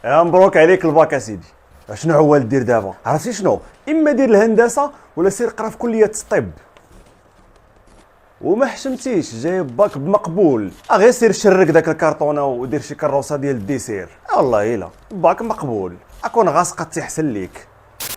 مبروك عليك الباك اسيدي. شنو هو دير دابا؟ عرفتي شنو؟ اما دير الهندسه ولا سير قرا في كليه الطب. وما حشمتيش جايب باك بمقبول، غير سير شرك داك الكرتونه ودير شي كروسه ديال الديسير. والله الا باك مقبول، اكون غاسقه تيحسن ليك.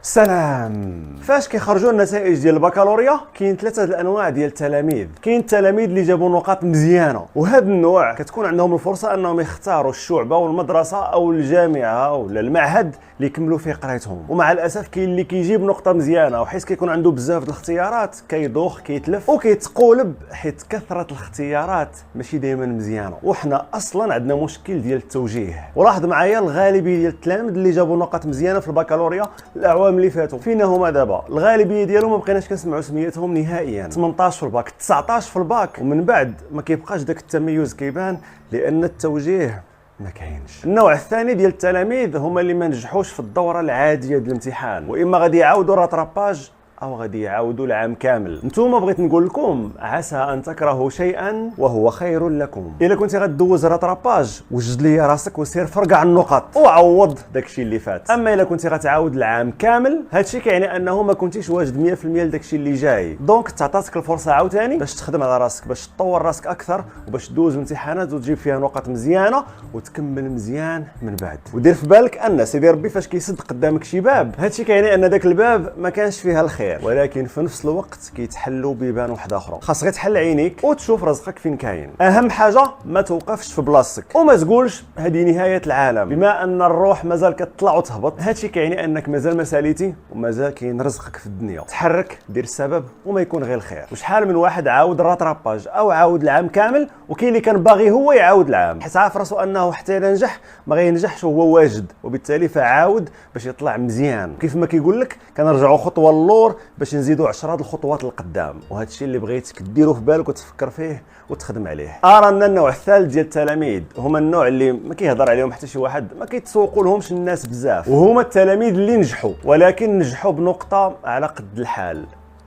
سلام. فاش كيخرجوا النتائج ديال البكالوريا كاين ثلاثه الانواع ديال التلاميذ. كاين التلاميذ اللي جابوا نقاط مزيانه، وهذا النوع كتكون عندهم الفرصه انهم يختاروا الشعبه والمدرسه او الجامعه ولا المعهد اللي يكملوا فيه قرايتهم. ومع الاسف كاين اللي كيجيب نقطه مزيانه وحيت كيكون عنده بزاف د الاختيارات كيدوخ كيتلف وكيتقولب، حيت كثره الاختيارات ماشي دائما مزيانه. وحنا اصلا عندنا مشكل ديال التوجيه. ولاحظ معايا الغالبيه ديال التلاميذ اللي جابوا نقط مزيانه في البكالوريا الاعوام اللي فاتوا فينا هما دابا الغالبيه ديالهم ما بقيناش كنسمعوا سميتهم نهائيا. 18 في الباك، 19 في الباك، ومن بعد ما كيبقاش داك التميز كيبان لان التوجيه ما كاينش. النوع الثاني ديال التلاميذ هما اللي ما نجحوش في الدوره العاديه ديال الامتحان، واما غادي يعاودوا راتراباج او غادي يعاودوا العام كامل. نتوما بغيت نقول لكم عسى ان تكرهوا شيئا وهو خير لكم. الا كنتي غدوز راتراباج وجد لي راسك وسير فرقع النقط وعوض داكشي اللي فات. اما الا كنتي غتعاود العام كامل هادشي كيعني انه ما كنتيش واجد 100% لداكشي اللي جاي. دونك تعطاتك الفرصه عاوتاني باش تخدم على راسك، باش تطور راسك اكثر وباش تدوز امتحانات وتجيب فيها نقط مزيانه وتكمل مزيان من بعد. ودير في بالك ان سيدي ربي فاش كيسد قدامك شي باب هادشي كيعني ان داك الباب ما كانش فيها الخير، ولكن في نفس الوقت كيتحلوا بيبان واحده اخرى. خاصك غير تحل عينيك وتشوف رزقك فين كاين. اهم حاجه ما توقفش في بلاصتك وما تقولش هذه نهايه العالم. بما ان الروح مازال كتطلع وتهبط هادشي كيعني انك مازال ما ساليتي ومازال كاين رزقك في الدنيا. تحرك، دير السبب وما يكون غير الخير. وشحال من واحد عاود الراتراباج او عاود العام كامل وكاين اللي كان باغي هو يعاود العام حيت عارف راسو انه حتى الا نجح ما غينجحش وهو واجد، وبالتالي فعاود باش يطلع مزيان. كيف ما كيقول لك كنرجعوا خطوه للور باش نزيدوا 10 الخطوات لقدام. وهذا الشيء اللي بغيتك ديرو في بالك وتفكر فيه وتخدم عليه. ارى ان النوع الثالث ديال التلاميذ هما النوع اللي ما كيهضر عليهم حتى شي واحد، ما كيتسوقوا لهمش الناس بزاف، وهما التلاميذ اللي نجحوا ولكن نجحوا بنقطه على قد الحال.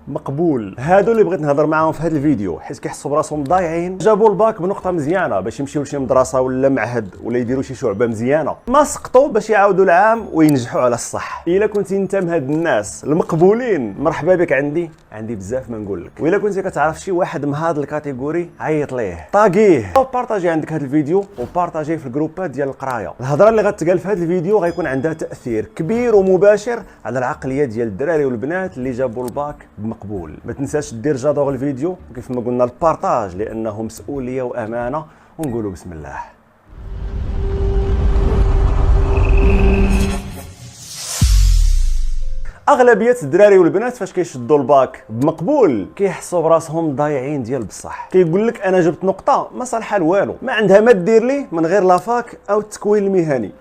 مقبول. هادو اللي بغيت نهضر معاهم في هذا الفيديو حيت كيحسوا براسهم ضايعين، جابوا الباك بنقطه مزيانه باش يمشيو لشي مدرسه ولا معهد ولا يديروا شي شعبه مزيانه، ما سقطوا باش يعاودوا العام وينجحوا على الصح. الا كنتي انت من هاد الناس المقبولين مرحبا بك عندي بزاف ما نقول لك. والا كنتي كتعرف شي واحد من هاد الكاتيجوري عيط ليه، طاقيه او بارطاجي عندك هاد الفيديو وبارطاجيه في الجروبات ديال القرايه. الهضره اللي غتقال في هاد الفيديو غيكون عندها تاثير كبير ومباشر على العقليه ديال الدراري والبنات اللي جابوا الباك مقبول. ما تنساش دير جادور الفيديو وكيف ما قلنا البارطاج لانه مسؤوليه وامانه. ونقولوا بسم الله. اغلبيه الدراري والبنات فاش كيشدوا الباك بمقبول كيحسوا براسهم ضايعين ديال بصح. كيقول لك انا جبت نقطه ما صالحه لوالو، ما عندها ما دير لي من غير لافاك او التكوين المهني.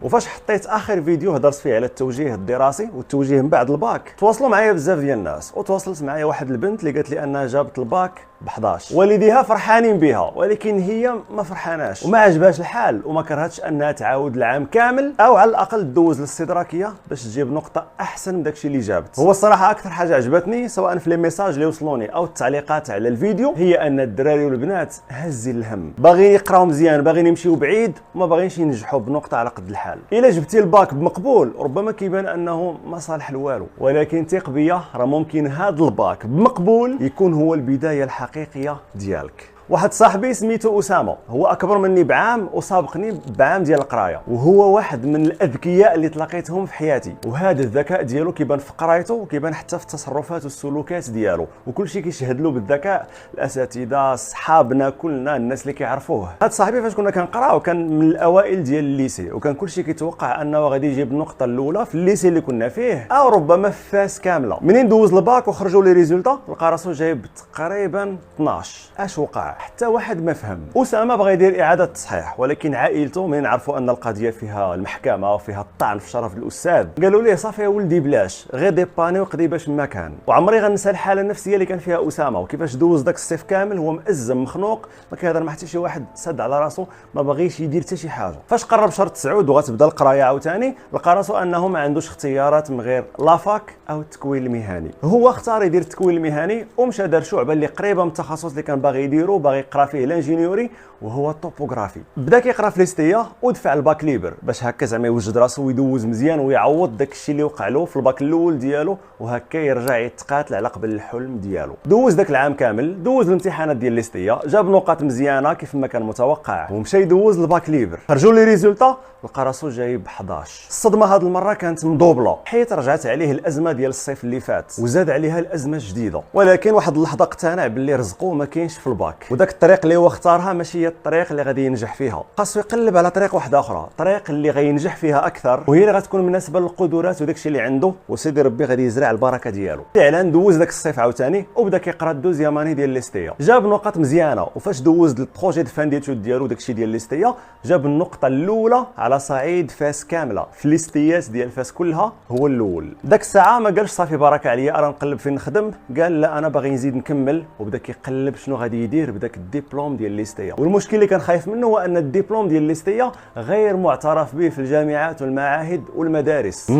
وفاش حطيت اخر فيديو هضرت فيه على التوجيه الدراسي والتوجيه من بعد الباك تواصلوا معايا بزاف ديال الناس، وتواصلت معايا واحد البنت اللي قالت لي انها جابت الباك ب11. والديها فرحانين بها ولكن هي ما فرحاناش وما عجبهاش الحال وما كرهتش انها تعاود العام كامل او على الاقل تدوز للاستدراكيه باش تجيب نقطه احسن من داكشي اللي جابت. هو الصراحه اكثر حاجه عجبتني سواء في لي ميساج اللي وصلوني او التعليقات على الفيديو هي ان الدراري والبنات هازين الهم، باغيين يقراو مزيان، باغيين يمشيو بعيد وما باغيينش ينجحوا بنقطه على قد الحال. الا جبتي الباك بمقبول ربما كيبان انه ما صالح لوالو، ولكن ثق بيا راه ممكن هذا الباك بمقبول يكون هو البدايه الحقيقيه ديالك. واحد صاحبي سميتو اسامه، هو اكبر مني بعام وسابقني بعام ديال القرايه، وهو واحد من الاذكياء اللي تلاقيتهم في حياتي. وهذا الذكاء ديالو كيبان في قرايته وكيبان حتى في التصرفات والسلوكات ديالو، وكل شيء كيشهد له بالذكاء. الاساتذه، صحابنا، كلنا الناس اللي كيعرفوه. هاد صاحبي فاش كنا كنقراو كان من الاوائل ديال الليسي، وكان كل شيء كيتوقع انه غادي يجيب النقطه الاولى في الليسي اللي كنا فيه او ربما في فاس كامله. منين دوز الباك وخرجوا لي ريزولطا لقى راسو جايب تقريبا 12. اش وقع؟ حتى واحد ما فهم. اسامه بغى يدير اعاده تصحيح ولكن عائلته من عرفوا ان القضيه فيها المحكمه وفيها الطعن في شرف الاستاذ قالوا ليه صافي يا ولدي بلاش، غير ديباني وقضي باش ما كان. وعمري غنسى الحاله النفسيه اللي كان فيها اسامه وكيفاش دوز داك الصيف كامل هو مأزم مخنوق ما كيهضر مع حتى شي واحد، سد على راسو ما باغيش يدير حتى شي حاجه. فاش قرب شهر 9 وغتبدا القرايه عاوتاني لقى راسو انه ما عندوش اختيارات من غير لافاك او التكوين المهني. هو اختار يدير التكوين المهني ومشى دار شعبه اللي قريبه من التخصص اللي كان باغي يديرو باغي يقرا فيه لانجينيوري وهو الطوبوغرافي. بدا كيقرا في ليستيا ودفع الباك ليبر باش هكا زعما يوجد راسو ويدوز مزيان ويعوض داك الشيء اللي وقع له في الباك الاول ديالو، وهكا يرجع يتقاتل على قبل الحلم ديالو. دوز داك العام كامل، دوز الامتحانات ديال ليستيا، جاب نقاط مزيانه كيف ما كان متوقع، ومشى يدوز الباك ليبر. خرجوا لي ريزولطا لقى راسو جايب 11. الصدمه هذه المره كانت مدوبله، حيت رجعت عليه الازمه ديال الصيف اللي فات وزاد عليها الازمه الجديده. ولكن واحد اللحظه اقتنع باللي رزقه ما كاينش في الباك، وداك الطريق اللي هو اختارها ماشي هي الطريق اللي غادي ينجح فيها. خاصو يقلب على طريق واحده اخرى، طريق اللي غينجح فيها اكثر وهي اللي غتكون مناسبه للقدرات وداك الشيء اللي عنده، وسيدي ربي غادي يزرع البركه ديالو. فعلا دوز داك الصيف عاوتاني وبدا كيقرا الدوزيام اني ديال ليستيا، جاب نقاط مزيانه، وفاش دوز البروجي دو فان ديتود ديالو داك الشيء ديال ليستيا جاب النقطه الاولى على صعيد فاس كامله في ليستيات ديال فاس كلها، هو الاول. داك الساعه ما قالش صافي بارك عليا انا نقلب فين نخدم، قال لا انا باغي نزيد نكمل، وبدا كيقلب شنو غادي يدير بداك الدبلوم ديال ليستيا. والمشكل اللي كان خايف منه هو ان الدبلوم ديال ليستيا غير معترف به في الجامعات والمعاهد والمدارس.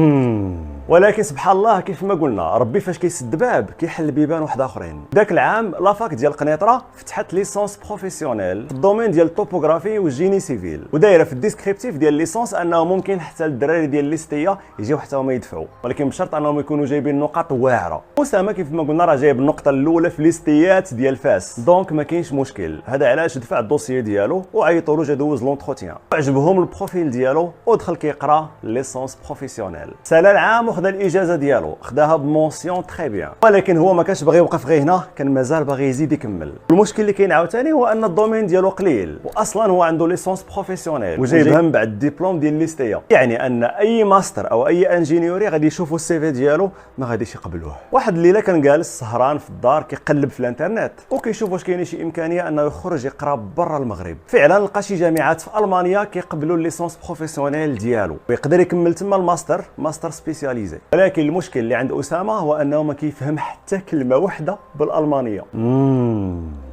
ولكن سبحان الله كيف ما قلنا ربي فاش كيسد باب كيحل بيبان واحد اخرين. ذاك العام لافاك ديال قنيطره فتحت ليسونس بروفيسيونيل في الدومين ديال الطوبوغرافي والجيني سيفيل، ودايره في الديسكريبتيف ديال ليسونس انه ممكن حتى الدراري ديال ليستيا يجيو حتى هما يدفعوا، ولكن بشرط انهم يكونوا جايبين نقاط واعره. اسامه كيف ما قلنا راه جايب النقطه الاولى في ليستيات ديال فاس، دونك ما كاينش مشكل. هذا علاش دفع الدوسيي ديالو وعيطوا له جا دوز لونتروتيان، عجبهم البروفيل ديالو ودخل كيقرا ليسونس بروفيسيونيل. سال العام وخذ الاجازه ديالو، خداها بمونسيون تري بيان، ولكن هو ما كانش باغي يوقف غير هنا، كان مازال باغي يزيد يكمل. المشكل اللي كاين عاوتاني هو ان الدومين ديالو قليل، واصلا هو عنده ليسونس بروفيسيونيل وجايبها من بعد الدبلوم ديال ليستيا، يعني ان اي ماستر او اي انجينيوري غادي يشوفوا السي في ديالو ما غاديش يقبلوه. واحد الليله كان جالس سهران في الدار كيقلب في الانترنت وكيشوف واش كاين شي امكانيه انه يخرج يقرا برا المغرب. فعلا لقى شي جامعات في المانيا كيقبلوا الليسونس بروفيسيونيل ديالو ويقدر يكمل تما ماستر سبيسياليزي. ولكن المشكل اللي عند اسامه هو انه ما كيفهم حتى كلمه واحده بالالمانيه.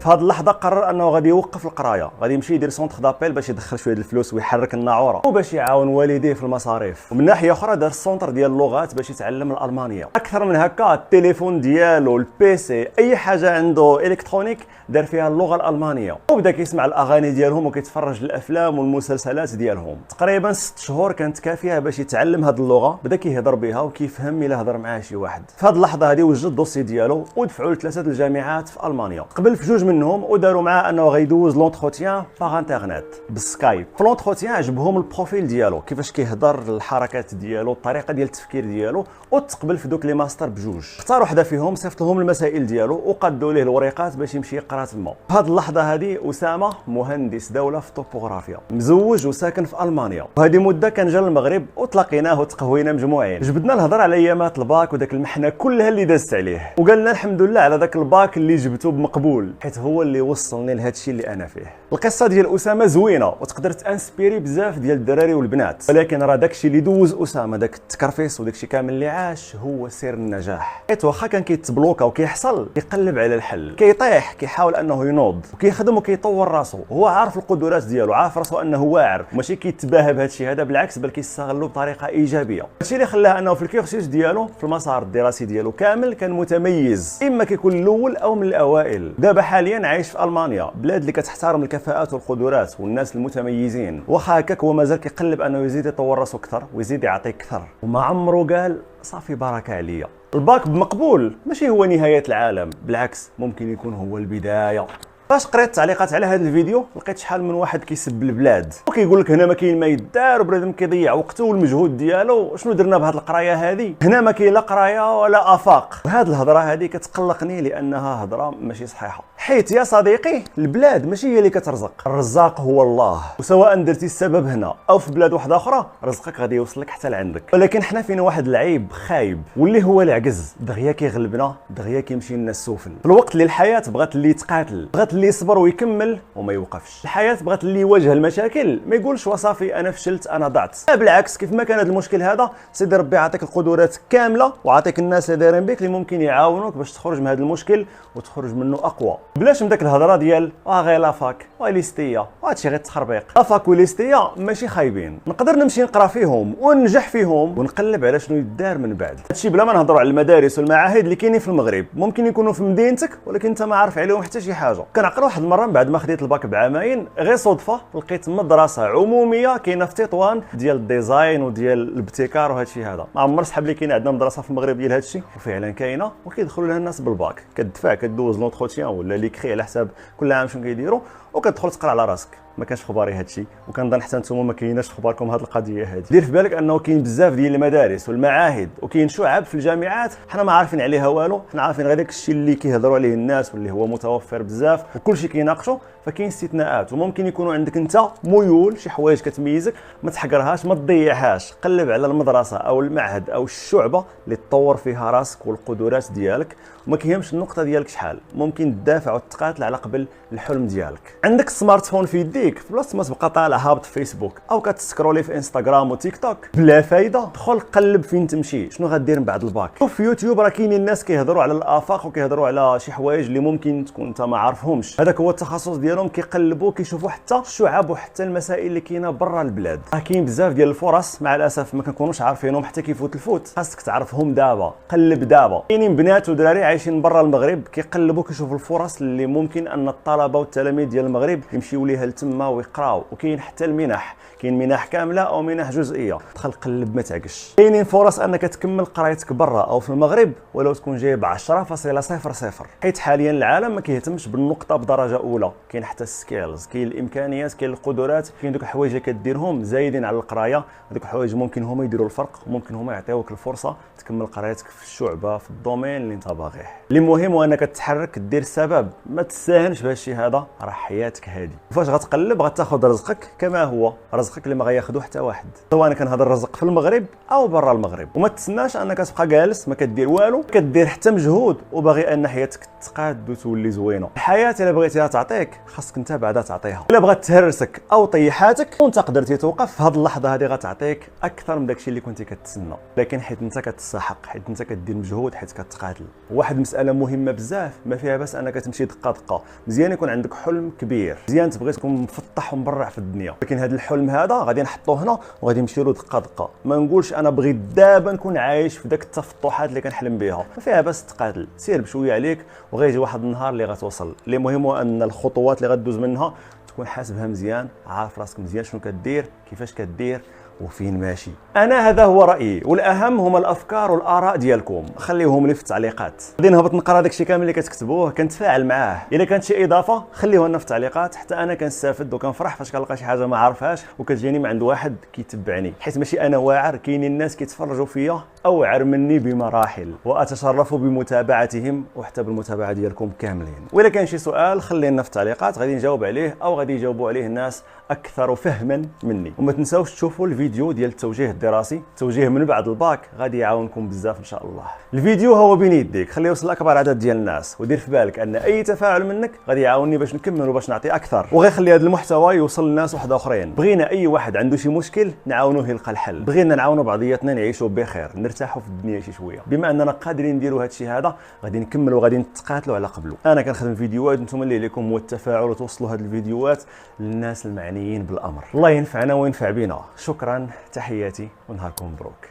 في هذه اللحظه قرر انه غادي يوقف القرايه، غادي يمشي يدير سونتر دابيل باش يدخل شويه الفلوس ويحرك الناعوره وباش يعاون والديه في المصاريف، ومن ناحيه اخرى دار السونتر ديال اللغات باش يتعلم الالمانيه. اكثر من هكا التليفون ديالو، البيسي، اي حاجه عنده الكترونيك دار فيها اللغه الالمانيه، وبدا كيسمع الاغاني ديالهم وكيتفرج الافلام والمسلسلات ديالهم. تقريبا 6 شهور كانت كافيه باش يتعلم هذه اللغه، بدا كيهضر بها وكيفهم الا هضر معاه شي واحد. في هذه اللحظه هذه وجد الدوسي ديالو ودفعوا ل3 الجامعات في المانيا، قبل في 2 منهم وداروا معاه انه غيدوز لونتروتيان باغ انترنت بالسكايب. في لونتروتيان عجبهم البروفيل ديالو، كيفاش كيهضر، الحركات ديالو، الطريقه ديال التفكير ديالو، وتقبل في دوك لي ماستر بجوج. اختار وحده فيهم، صيفط لهم المسائل ديالو وقادوا ليه الوريقات باش يمشي يقرا تما. في هذه اللحظه هذه اسامه مهندس دوله في الطوبوغرافيا، مزوج وساكن في المانيا، وهذه مده كان جا للمغرب وتلاقيناه وتقهوينا مجموعين. جبدنا الهضره على ايامات الباك وداك المحنه كلها اللي دازت عليه، وقالنا الحمد لله على ذاك الباك اللي جبته بمقبول، حيت هو اللي وصلني لهذا الشيء اللي انا فيه. القصه ديال اسامه زوينه وتقدر تانسبيري بزاف ديال الدراري والبنات، ولكن راه داك الشيء اللي دوز اسامه، داك التكرفيس وداك الشيء كامل اللي عاش هو سر النجاح. حيت واخا كان كيتبلوكا وكيحصل كيقلب على الحل، كيطيح كيحاول انه ينوض وكيخدم وكيطور راسو، هو عارف القدرات ديالو، عارف راسو انه واعر، ماشي كيتباهى بهذا الشيء هذا، بالعكس بل كيستغلو بطريقه ايجابيه. هادشي اللي خلاه انه في الكورسيس ديالو في المسار الدراسي ديالو كامل كان متميز، اما كيكون الاول او من الاوائل. دابا حاليا عايش في المانيا، بلاد اللي كتحترم الكفاءات والقدرات والناس المتميزين، واخا هكاك هو مازال كيقلب انه يزيد يطور راسو اكثر ويزيد يعطي اكثر، وما عمرو قال صافي بارك عليا. الباك بمقبول ماشي هو نهايه العالم، بالعكس ممكن يكون هو البدايه. فاش قريت التعليقات على هذا الفيديو لقيت شحال من واحد كيسب البلاد وكيقول لك هنا ما كاين ما يدار وبنادم كيضيع وقته والمجهود ديالو، شنو درنا بهذه القرايه هذه؟ هنا ما كاين لا قرايه ولا افاق. وهذه الهضره هذه كتقلقني لانها هضره ماشي صحيحه، حيت يا صديقي البلاد ماشي هي اللي كترزق، الرزاق هو الله، وسواء درتي السبب هنا او في بلاد واحده اخرى رزقك غادي يوصلك حتى لعندك. ولكن حنا فينا واحد العيب خايب واللي هو العجز، دغيا كيغلبنا، دغيا كيمشي لنا السفل. في الوقت اللي الحياه بغات اللي يتقاتل، بغات اللي يصبر ويكمل وما يوقفش. الحياه بغات اللي يواجه المشاكل ما يقولش وصافي انا فشلت انا ضعت، بالعكس كيف ما كان هذا المشكل هذا سيدي ربي يعطيك القدرات كامله وعطيك الناس اللي دايرين بك اللي ممكن يعاونوك باش تخرج من هذا المشكل وتخرج منه اقوى. بلاش من داك الهضره ديال غير لافاك وليستيه وهادشي غير تخربيق. لافاك وليستيه ماشي خايبين، نقدر نمشي نقرا فيهم وننجح فيهم ونقلب على شنو يدار من بعد. هادشي بلا ما نهضروا على المدارس والمعاهد اللي كاينين في المغرب، ممكن يكونوا في مدينتك ولكن انت ما عارف عليهم حتى شي حاجه. كنعقل واحد المره من بعد ما خديت الباك بعامين غير صدفه لقيت مدرسه عموميه كاينه في تطوان ديال الديزاين وديال الابتكار وهادشي هذا. ما عمر سحب لي كاين عندنا مدرسه في المغرب ديال هادشي، وفعلا كاينه وكيدخلوا لها الناس بالباك، كتدفع كدوز لونتروتيان ولا ليكري على حساب كل عام شنو كيديروا، وكتدخل تقرا على راسك. ما كانش خباري هادشي، وكنظن حتى نتوما ما كايناش خباركم هاد القضيه هادي. دير في بالك انه كاين بزاف ديال المدارس والمعاهد وكاين شعب في الجامعات حنا ما عارفين عليها والو، حنا عارفين غير داك الشيء اللي كيهضروا عليه الناس واللي هو متوفر بزاف وكلشي كيناقشوا. فكاين استثناءات، وممكن يكونوا عندك انت ميول شي حوايج كتميزك، ما تحقرهاش ما تضيعهاش. قلب على المدرسه او المعهد او الشعبه اللي تطور فيها راسك والقدرات ديالك، وما كيهمش النقطه ديالك شحال، ممكن تدافع وتقاتل على قبل الحلم ديالك. عندك السمارت فون في يديك، في بلاصه ما تبقى طالع هابط في فيسبوك او كتسكرولي في انستغرام وتيك توك بلا فايده، دخل قلب فين تمشي، شنو غدير من بعد الباك. شوف في يوتيوب راه كاينين الناس كيهضروا على الافاق وكيهضروا على شي حوايج اللي ممكن تكون انت ما عارفهمش، هذاك هو التخصص ديالهم. كيقلبوا كيشوفوا حتى الشعب وحتى المسائل اللي كاينه برا البلاد. راه كاين بزاف ديال الفرص مع الاسف ما كنكونوش عارفينهم حتى كيفوت الفوت، خاصك تعرفهم دابا. قلب دابا. كاينين بنات ودراري عايشين برا المغرب كيقلبوا كيشوفوا الفرص اللي ممكن ان الطلبه والتلاميذ ديال المغرب يمشيو ليها لتما ويقراو. وكاين حتى المنح، كاين منح كامله او منح جزئيه. دخل قلب ما تعكش. كاينين فرص انك تكمل قرايتك برا او في المغرب ولو تكون جايب 10.00، حيت حاليا العالم ما كيهتمش بالنقطه بدرجه اولى. كاين حتى السكيلز، كاين الامكانيات، كاين القدرات، كاين دوك الحوايج اللي كديرهم زايدين على القرايه. هذوك الحوايج ممكن هما يديروا الفرق، ممكن هما يعطيوك الفرصه تكمل قرايتك في الشعبه في الدومين اللي انت باغيه. اللي مهم هو انك تتحرك دير السبب، ما تستاهنش بهذا الشيء هذا، راه حياتك هذه. وفاش غتقلب غتاخذ رزقك كما هو، رزقك اللي ما غياخذو حتى واحد، سواء كان هذا الرزق في المغرب او برا المغرب. وما تسناش انك تبقى جالس ما كدير والو، كدير حتى مجهود وباغي ان حياتك تقاد وتولي زوينه. الحياه الا بغيتيها تعطيك خاصك انت بعدا تعطيها. الا بغات تهرسك او طيحاتك وانت قدرتي توقف في هذه اللحظه هذه غتعطيك اكثر من داكشي اللي كنتي كتسنى، لكن حيت انت كتستحق، حيت انت كدير مجهود، حيت كتقاتل. واحد مساله مهمه بزاف ما فيها بس انك تمشي دقه دقه. مزيان يكون عندك حلم كبير، مزيان تبغي تكون مفتح ومبرع في الدنيا، لكن هذا الحلم هذا غادي نحطوه هنا وغادي نمشي له دقه دقه. ما نقولش انا بغيت دابا نكون عايش في داك التفطحات اللي كنحلم بها، ما فيها بس تقاتل، سير بشويه عليك وغيجي واحد النهار اللي غتوصل. اللي مهم هو ان الخطوات اللي غدوز منها تكون حاسبها مزيان، عارف راسك مزيان شنو كدير، كيفاش كدير وفين ماشي. انا هذا هو رايي، والاهم هما الافكار والاراء ديالكم، خليوهم لي في التعليقات. غادي نهبط نقرا داكشي كامل اللي كتكتبوه، كنتفاعل معاه. الا كانت شي اضافه خليوها لنا في التعليقات، حتى انا كنستافد وكنفرح فاش كنلقى شي حاجه ما عارفهاش وكتجيني من عند واحد كيتبعني، حيت ماشي انا واعر، كاينين الناس كيتفرجوا فيا اوعر مني بمراحل، واتشرف بمتابعتهم وحتى بالمتابعه ديالكم كاملين. والا كان شي سؤال خليه لنا في التعليقات، غادي نجاوب عليه او غادي يجاوبوا عليه الناس اكثر فهما مني. وما تنساوش تشوفوا الفيديو ديال التوجيه الدراسي، التوجيه من بعد الباك، غادي يعاونكم بزاف ان شاء الله. الفيديو هو بين يديك، خليه يوصل لاكبر عدد ديال الناس، ودير في بالك ان اي تفاعل منك غادي يعاونني باش نكمل وباش نعطي اكثر، وغيخلي هذا المحتوى يوصل للناس واحد اخرين. بغينا اي واحد عنده شي مشكل نعاونوه يلقى الحل، بغينا نعاونوا بعضياتنا نعيشوا بخير، نرتاحوا في الدنيا شي شويه. بما اننا قادرين نديروا هذا الشيء هذا غادي نكملوا وغادي نتقاتلوا على قبله. انا كنخدم فيديوهات، نتوما اللي عليكم هو التفاعل وتوصلوا هذه الفيديوهات للناس المعنيين بالامر. الله ينفعنا وينفع بنا. شكرا، تحياتي ونهاركم مبروك.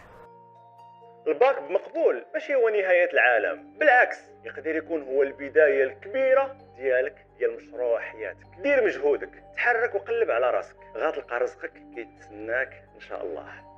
الباك بمقبول ماشي هو نهاية العالم، بالعكس يقدر يكون هو البداية الكبيرة ديال مشروع حياتك. دير مجهودك، تحرك وقلب على راسك، غتلقى رزقك كيتسناك ان شاء الله.